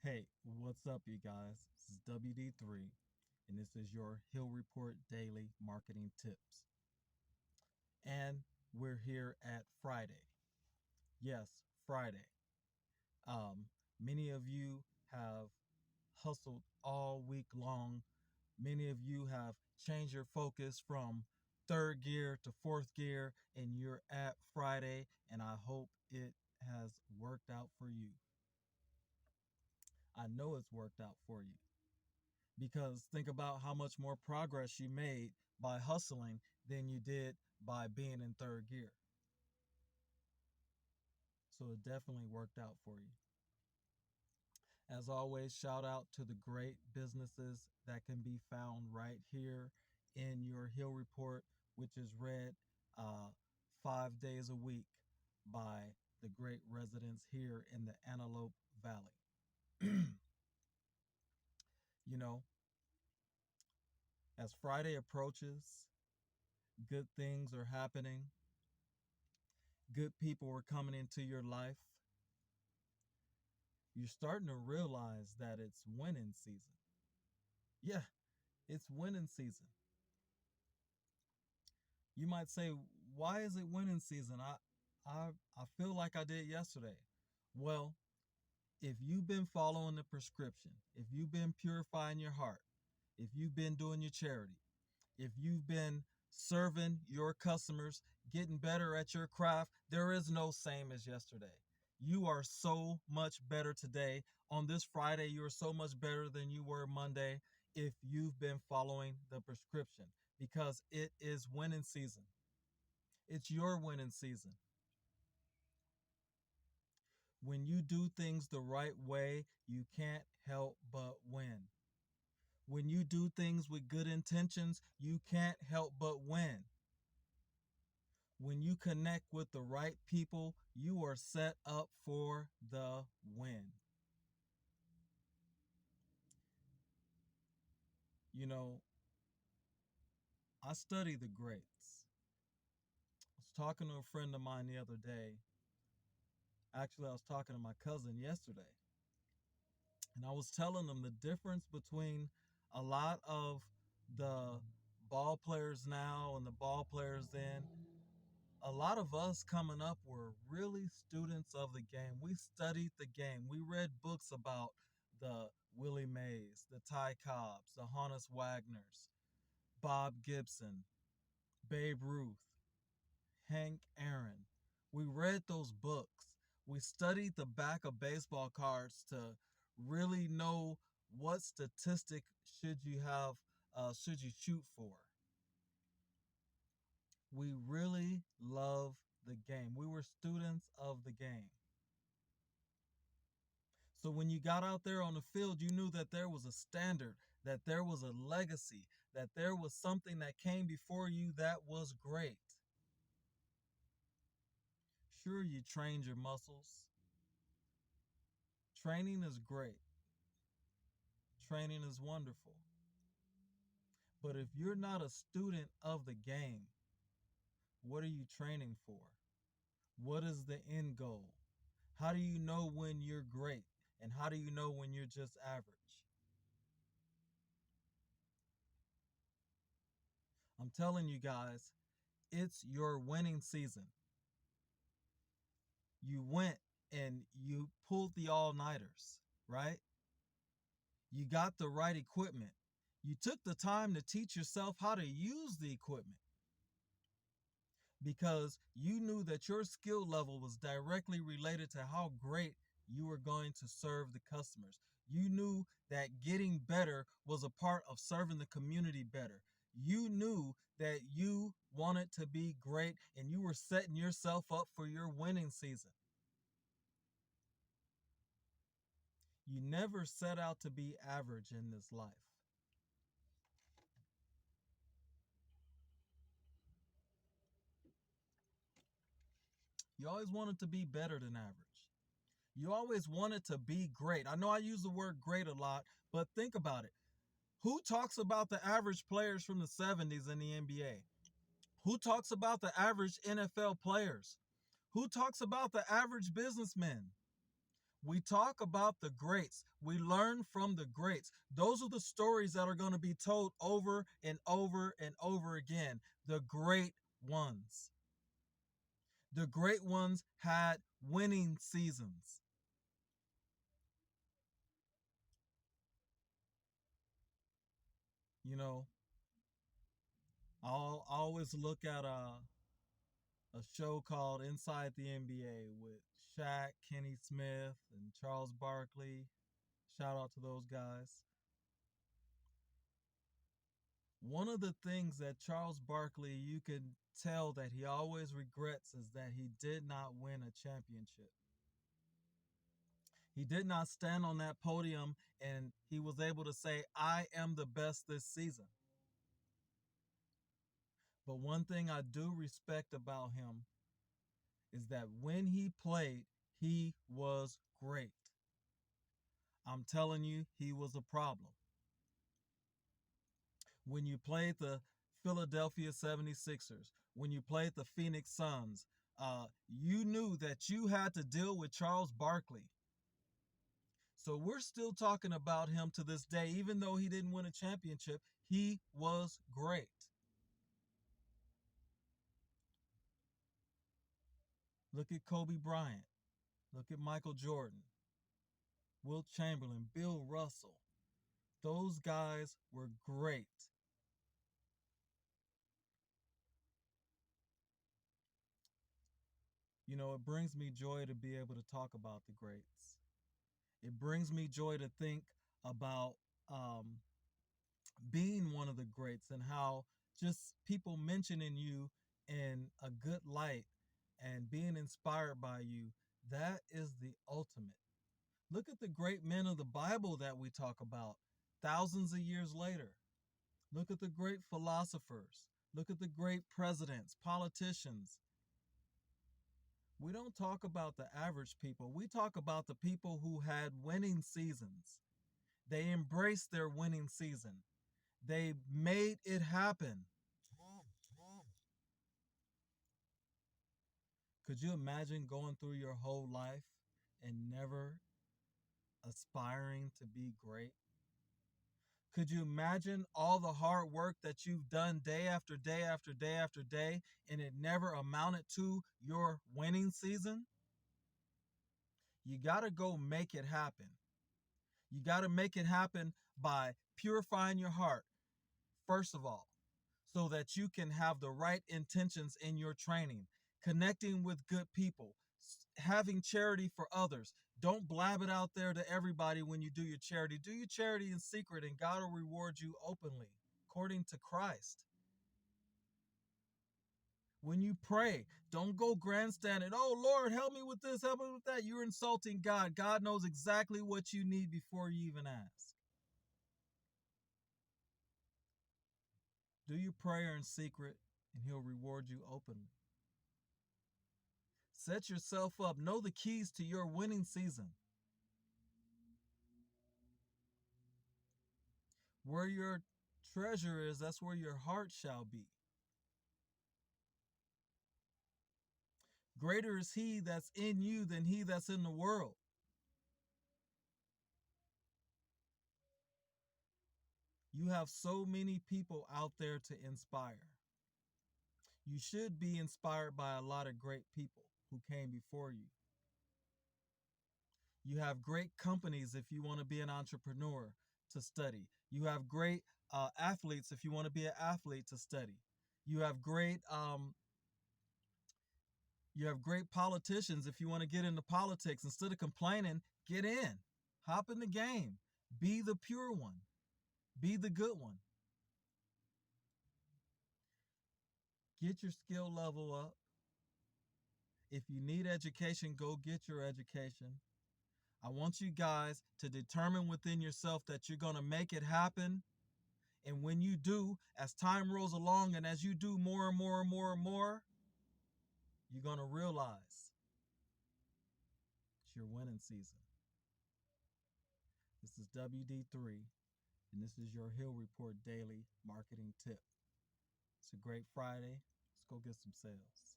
Hey, what's up, you guys? This is WD3, and this is your Hill Report Daily Marketing Tips. And we're here at Friday. Yes, Friday. Many of you have hustled all week long. Many of you have changed your focus from third gear to fourth gear, and you're at Friday, and I hope it has worked out for you. I know it's worked out for you. Because think about how much more progress you made by hustling than you did by being in third gear. So it definitely worked out for you. As always, shout out to the great businesses that can be found right here in your Hill Report, which is read 5 days a week by the great residents here in the Antelope Valley. You know, as Friday approaches, good things are happening. Good people are coming into your life. You're starting to realize that it's winning season. Yeah, it's winning season. You might say, why is it winning season? I feel like I did yesterday. Well, if you've been following the prescription, if you've been purifying your heart, if you've been doing your charity, if you've been serving your customers, getting better at your craft, there is no same as yesterday. You are so much better today. On this Friday, you are so much better than you were Monday if you've been following the prescription because it is winning season. It's your winning season. When you do things the right way, you can't help but win. When you do things with good intentions, you can't help but win. When you connect with the right people, you are set up for the win. You know, I study the greats. I was talking to a friend of mine the other day. Actually, I was talking to my cousin yesterday. And I was telling them the difference between a lot of the ball players now and the ball players then. A lot of us coming up were really students of the game. We studied the game. We read books about the Willie Mays, the Ty Cobbs, the Honus Wagners, Bob Gibson, Babe Ruth, Hank Aaron. We read those books. We studied the back of baseball cards to really know what statistic should you shoot for. We really love the game. We were students of the game. So when you got out there on the field, you knew that there was a standard, that there was a legacy, that there was something that came before you that was great. Sure, you trained your muscles. Training is great. Training is wonderful. But if you're not a student of the game, what are you training for? What is the end goal? How do you know when you're great? And how do you know when you're just average? I'm telling you guys, it's your winning season. You went and you pulled the all-nighters, right? You got the right equipment. You took the time to teach yourself how to use the equipment because you knew that your skill level was directly related to how great you were going to serve the customers. You knew that getting better was a part of serving the community better. You knew that you wanted to be great and you were setting yourself up for your winning season. You never set out to be average in this life. You always wanted to be better than average. You always wanted to be great. I know I use the word great a lot, but think about it. Who talks about the average players from the 70s in the NBA? Who talks about the average NFL players? Who talks about the average businessmen? We talk about the greats. We learn from the greats. Those are the stories that are going to be told over and over and over again. The great ones. The great ones had winning seasons. You know, I'll always look at a show called Inside the NBA with Shaq, Kenny Smith, and Charles Barkley. Shout out to those guys. One of the things that Charles Barkley, you can tell that he always regrets is that he did not win a championship. He did not stand on that podium and he was able to say, I am the best this season. But one thing I do respect about him is that when he played, he was great. I'm telling you, he was a problem. When you played the Philadelphia 76ers, when you played the Phoenix Suns, you knew that you had to deal with Charles Barkley. So we're still talking about him to this day, even though he didn't win a championship. He was great. Look at Kobe Bryant. Look at Michael Jordan, Wilt Chamberlain, Bill Russell. Those guys were great. You know, it brings me joy to be able to talk about the greats. It brings me joy to think about being one of the greats and how just people mentioning you in a good light and being inspired by you, that is the ultimate. Look at the great men of the Bible that we talk about thousands of years later. Look at the great philosophers. Look at the great presidents, politicians. We don't talk about the average people. We talk about the people who had winning seasons. They embraced their winning season. They made it happen. Could you imagine going through your whole life and never aspiring to be great? Could you imagine all the hard work that you've done day after day after day after day and it never amounted to your winning season? You got to go make it happen. You got to make it happen by purifying your heart, first of all, so that you can have the right intentions in your training, connecting with good people, having charity for others. Don't blab it out there to everybody when you do your charity. Do your charity in secret, and God will reward you openly, according to Christ. When you pray, don't go grandstanding. Oh, Lord, help me with this, help me with that. You're insulting God. God knows exactly what you need before you even ask. Do your prayer in secret, and He'll reward you openly. Set yourself up. Know the keys to your winning season. Where your treasure is, that's where your heart shall be. Greater is He that's in you than he that's in the world. You have so many people out there to inspire. You should be inspired by a lot of great people who came before you. You have great companies if you want to be an entrepreneur to study. You have great athletes if you want to be an athlete to study. You have great politicians if you want to get into politics. Instead of complaining, get in, hop in the game, be the pure one, be the good one. Get your skill level up. If you need education, go get your education. I want you guys to determine within yourself that you're going to make it happen. And when you do, as time rolls along and as you do more and more and more and more, you're going to realize it's your winning season. This is WD3, and this is your Hill Report Daily Marketing Tip. It's a great Friday. Let's go get some sales.